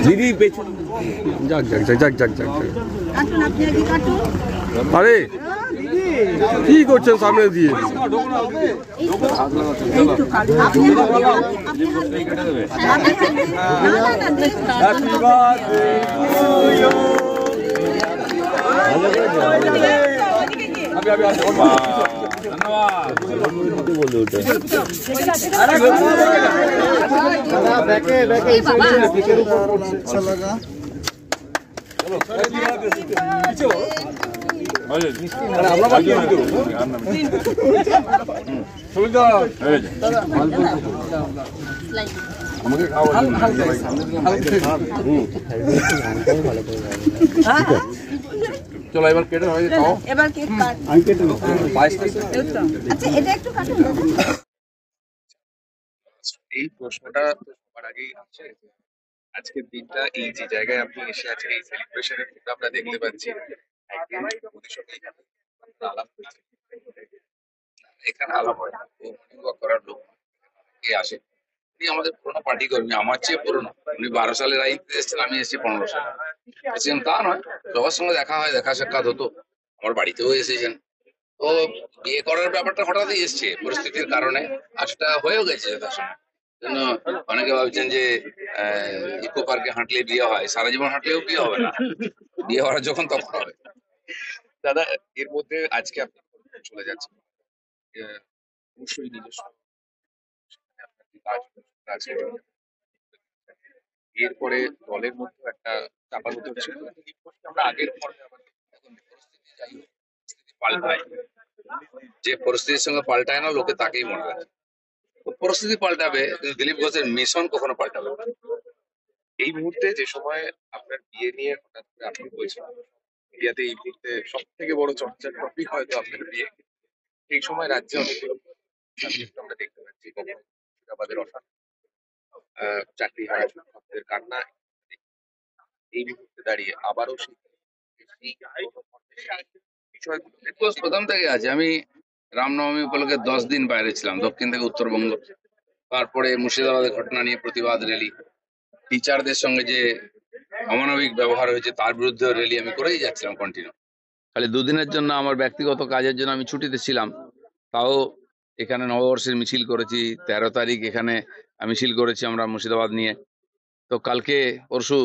দিদি পেছন যাক যাক যাক যাক যাক যাক আরে কি করছেন সামনে দিয়ে अच्छा लगा চলো এবার কেটে হয় খাও এবার কেক কাট আমি কেটে আচ্ছা এটা একটু কাটুন এই প্রশ্নটা তো সবার আগেই আছে। আজকের দিনটা এই যে জায়গায় আপনি এসে আছেন এই সেলিব্রেশনের মধ্যে আমরা দেখতে পাচ্ছি একদিন মোদির সঙ্গে আলাপ হয়েছে। এখানে আলাপ হয় না, ও মর্নিং ওয়াক করার লোক কে আসে, উনি আমাদের পুরোনো পার্টি কর্মী, আমার চেয়ে পুরোনো। উনি 12 সালের আইতে এসেছেন, আমি এসেছি 15 সালে। এসেছেন তা নয়, সবার সঙ্গে দেখা হয়, দেখা সাক্ষাৎ হতো, আমার বাড়িতেও এসেছেন। তো বিয়ে করার ব্যাপারটা হঠাৎই এসছে পরিস্থিতির কারণে, আজটা হয়েও গেছে যথাসময়। জন্য অনেকে ভাবছেন যে ইকো পার্কে হাঁটলে বিয়ে হয়, সারা জীবন হাঁটলেও বিয়ে হবে না, বিয়ে হওয়ার যখন তখন হবে। দাদা, এর মধ্যে আজকে আপনি চলে যাচ্ছেন, অবশ্যই নিজস্ব কাজ আছে। এরপরে দলের মধ্যে একটা চাপার উত্তর ছিল, আমরা আগের পর্বে আবার এখন পরিস্থিতি যাই হোক, পরিস্থিতি পাল্টায়, যে পরিস্থিতির সঙ্গে পাল্টায় না লোকে তাকেই মনে রাখে। পরিস্থিতি পাল্টাবে কিন্তু দিলীপ ঘোষের মিশন কখনো পাল্টাবে না। এই মুহূর্তে যে সময় আপনার বিয়ে নিয়ে হঠাৎ করে আপনি বলছেন, ইন্ডিয়াতে এই মুহূর্তে সব থেকে বড় চর্চার টপিক হয়তো আপনার বিয়ে, এই সময় রাজ্যে অনেকগুলো subject আমরা দেখতে পাচ্ছি, মুর্শিদাবাদের অশান্তি, চাকরি হারা ছাত্রদের কান্না, এই মুহূর্তে দাঁড়িয়ে আবারও সেই বিষয়গুলো প্রথম থেকে আছে। আমি রামনবমী উপলক্ষে 10 দিন বাইরে ছিলাম, দক্ষিণ থেকে উত্তরবঙ্গ, তারপরে মুর্শিদাবাদের ঘটনা নিয়ে প্রতিবাদ র্যালি, টিচারদের সঙ্গে যে অমানবিক ব্যবহার হয়েছে তার বিরুদ্ধে র্যালি আমি করেই যাচ্ছিলাম কন্টিনিউ। খালি দুদিনের জন্য আমার ব্যক্তিগত কাজের জন্য আমি ছুটিতে ছিলাম, তাও এখানে নববর্ষের মিছিল করেছি। 13 তারিখ এখানে মিছিল করেছি আমরা মুর্শিদাবাদ নিয়ে। তো কালকে পরশু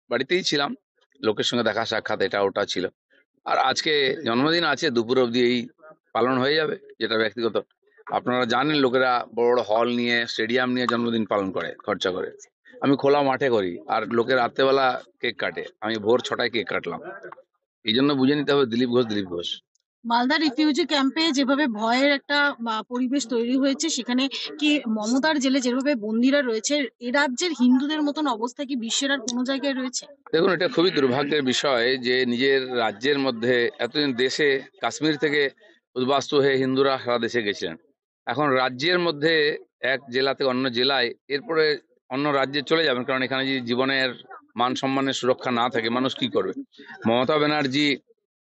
বাড়িতেই ছিলাম, লোকের সঙ্গে দেখা সাক্ষাৎ এটা ওটা ছিল। আর আজকে জন্মদিন আছে, দুপুর অবধি এই পালন হয়ে যাবে, যেটা ব্যক্তিগত। আপনারা জানেন লোকেরা বড় বড় হল নিয়ে, স্টেডিয়াম নিয়ে জন্মদিন পালন করে, খরচা করে। আমি খোলা মাঠে করি, আর লোকে রাত্রেবেলা কেক কাটে, আমি ভোর 6টায় কেক কাটলাম। এই জন্য বুঝে নিতে হবে দিলীপ ঘোষ দিলীপ ঘোষ। মালদা রিফিউজি ক্যাম্পে যেভাবে ভয়ের একটা পরিবেশ তৈরি হয়েছে, সেখানে কি মমতার জেলে যেভাবে বন্দীরা রয়েছে, এ রাজ্যের হিন্দুদের মতন অবস্থা কি বিশ্বের আর কোনো জায়গায় রয়েছে? দেখুন, এটা খুবই দুর্ভাগ্যের বিষয় যে নিজের রাজ্যের মধ্যে এতদিন দেশে কাশ্মীর থেকে উদ্বাস্তু হয়ে হিন্দুরা সারা দেশে গেছিলেন, এখন রাজ্যের মধ্যে এক জেলা থেকে অন্য জেলায়, এরপরে অন্য রাজ্যে চলে যাবেন। কারণ এখানে যদি জীবনের মান সম্মানের সুরক্ষা না থাকে মানুষ কি করবে? মমতা ব্যানার্জি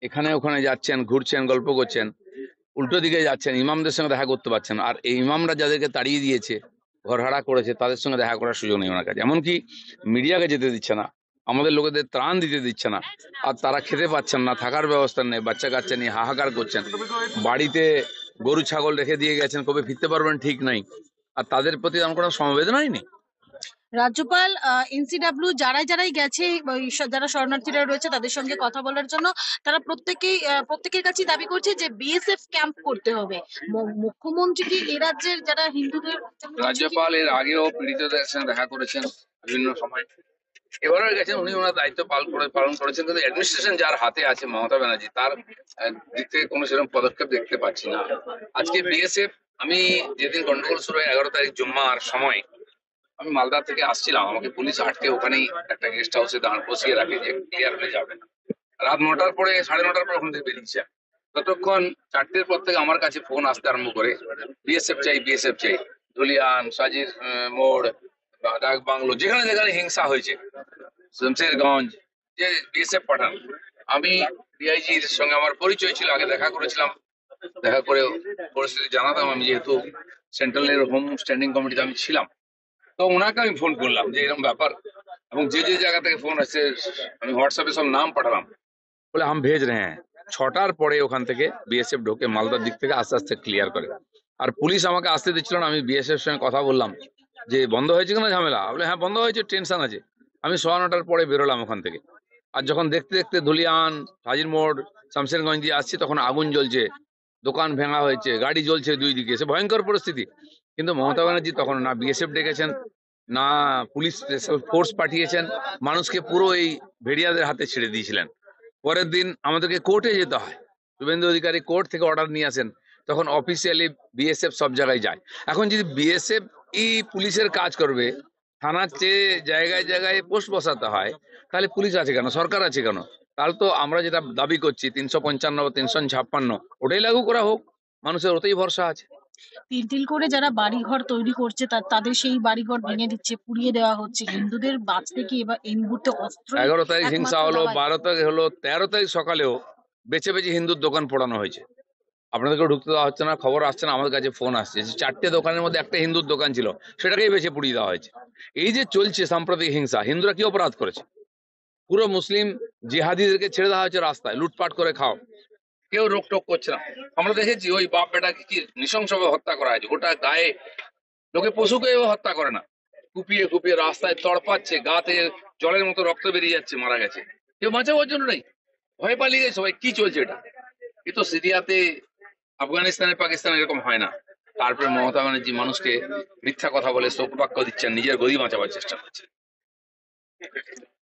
এখানে ওখানে যাচ্ছেন, ঘুরছেন, গল্প করছেন, উল্টো দিকে যাচ্ছেন, ইমামদের সঙ্গে দেখা করতে পারছেন। আর এই ইমামরা যাদেরকে তাড়িয়ে দিয়েছে, ঘর ভাড়া করেছে, তাদের সঙ্গে দেখা করার সুযোগ নেই ওনার কাছে। এমনকি মিডিয়াকে যেতে দিচ্ছে না, আমাদের লোকেদের ত্রাণ দিতে দিচ্ছে না, আর তারা খেতে পাচ্ছেন না, থাকার ব্যবস্থা নেই, বাচ্চা কাচ্চা নিয়ে হাহাকার করছেন, বাড়িতে গরু ছাগল রেখে দিয়ে গেছেন, কবে ফিরতে পারবেন ঠিক নাই, আর তাদের প্রতি আমার কোনো সমবেদনাই নেই। রাজ্যপাল এনসিডব্লিউ যারাই গেছে, যারা শরণার্থীরা রয়েছে তাদের সঙ্গে কথা বলার জন্য, তারা প্রত্যেকের কাছে দাবি করছে যে বিএসএফ ক্যাম্প করতে হবে। মুখ্যমন্ত্রী কি এ রাজ্যের যারা হিন্দুদের, রাজ্যপাল এর আগেও পীড়িতদের সঙ্গে দেখা করেছেন বিভিন্ন সময়, এবারও গেছেন, উনি ওনার দায়িত্ব পালন করেছেন, কিন্তু অ্যাডমিনিস্ট্রেশন যার হাতে আছে মমতা ব্যানার্জি, তার দিক থেকে কোনো সেরকম পদক্ষেপ দেখতে পাচ্ছি না। আজকে বিএসএফ, আমি যেদিন গন্ডগোল শুরু হয় 11 তারিখ জুম্মার সময়, আমি মালদা থেকে আসছিলাম, আমাকে পুলিশ আটকে ওখানেই একটা গেস্ট হাউসে বসিয়ে রাখে যে ক্লিয়ার হয়ে যাবে না। রাত 9টার পরে, 9:30 পর ওখান থেকে বেরিয়েছে। ততক্ষণ 4টের পর থেকে আমার কাছে ফোন আসতে আরম্ভ করে, বিএসএফ চাই, বিএসএফ চাই। ধুলিয়ান, সাজির মোড়, ডাক বাংলো, যেখানে যেখানে হিংসা হয়েছে, শমশেরগঞ্জ, যে বিএসএফ পাঠান। আমি ডিআইজির সঙ্গে আমার পরিচয় ছিল, আগে দেখা করেছিলাম, দেখা করে পরিস্থিতি জানাতাম। আমি যেহেতু সেন্ট্রালের হোম স্ট্যান্ডিং কমিটিতে আমি ছিলাম, তো ওনাকে আমি ফোন করলাম যে এরকম ব্যাপার, এবং যে যে জায়গা থেকে ফোন আসছে আমি হোয়াটসঅ্যাপে সব নাম পাঠালাম, বলে हम भेज रहे हैं। 6টার পরে ওখান থেকে বিএসএফ ঢোকে মালদার দিক থেকে আস্তে আস্তে ক্লিয়ার করে। আর পুলিশ আমাকে আসতে দিচ্ছিল না। আমি বিএসএফ সঙ্গে কথা বললাম যে বন্ধ হয়েছে কিনা ঝামেলা, বলে হ্যাঁ বন্ধ হয়েছে, টেনশন আছে। আমি 9:15টার পরে বেরোলাম ওখান থেকে। আর যখন দেখতে দেখতে ধুলিয়ান, হাজির মোড়, শামশেরগঞ্জ দিয়ে আসছি, তখন আগুন জ্বলছে, দোকান ভাঙা হয়েছে, গাড়ি জ্বলছে দুই দিকে, সে ভয়ঙ্কর পরিস্থিতি। কিন্তু মমতা ব্যানার্জি তখন না বিএসএফ ডেকেছেন, না পুলিশ স্পেশাল ফোর্স পাঠিয়েছেন, মানুষকে পুরো এই ভেড়িয়াদের হাতে ছেড়ে দিয়েছিলেন। পরের দিন আমাদেরকে কোর্টে যেতে হয়, শুভেন্দু অধিকারী কোর্ট থেকে অর্ডার নিয়ে আসেন, তখন অফিসিয়ালি বিএসএফ সব জায়গায় যায়। এখন যদি বিএসএফ পুলিশের কাজ করবে, থানার চেয়ে জায়গায় জায়গায় পোস্ট বসাতে হয়, তাহলে পুলিশ আছে কেন, সরকার আছে কেন? তাহলে তো আমরা যেটা দাবি করছি 355, 356 ওটাই লাগু করা হোক, মানুষের ওতেই ভরসা আছে। তিল তিল করে যারা বাড়িঘর তৈরি করছে তাদের সেই বাড়িঘর ভেঙে দিচ্ছে, পুড়িয়ে দেওয়া হচ্ছে। হিন্দুদের বাঁচতে কি এবার এই মুহূর্তে অস্ত্র 11 তারিখ হিংসা হলো, 12 তারিখ হলো, 13 তারিখ সকালেও বেছে বেছে হিন্দুর দোকান পোড়ানো হয়েছে। আপনাদেরকে ঢুকতে দেওয়া হচ্ছে না, খবর আসছে না, আমাদের কাছে ফোন আসছে যে 4টে দোকানের মধ্যে একটা হিন্দুর দোকান ছিল, সেটাকেই বেছে পুড়িয়ে দেওয়া হয়েছে। এই যে চলছে সাম্প্রতিক হিংসা, হিন্দুরা কি অপরাধ করেছে? পুরো মুসলিম জিহাদিদেরকে ছেড়ে দেওয়া হয়েছে রাস্তায়, লুটপাট করে খাও, কেউ রোকটোক করছে না। আমরা দেখেছি ওই বাপ বেটাকে কি নৃশংসভাবে হত্যা করা হয়েছে, গোটা গায়ে, লোকে পশুকে হত্যা করে না, কুপিয়ে কুপিয়ে রাস্তায় তড়পাচ্ছে, গা থেকে জলের মতো রক্ত বেরিয়ে যাচ্ছে, মারা গেছে, কেউ বাঁচাবার জন্য নেই, ভয় পালিয়ে গেছে সবাই। কি চলছে এটা? এ তো সিরিয়াতে, আফগানিস্তানে, পাকিস্তানে এরকম হয় না। তারপরে মমতা ব্যানার্জি মানুষকে মিথ্যা কথা বলে শোক বাক্য দিচ্ছেন, নিজের গদি বাঁচাবার চেষ্টা করছেন।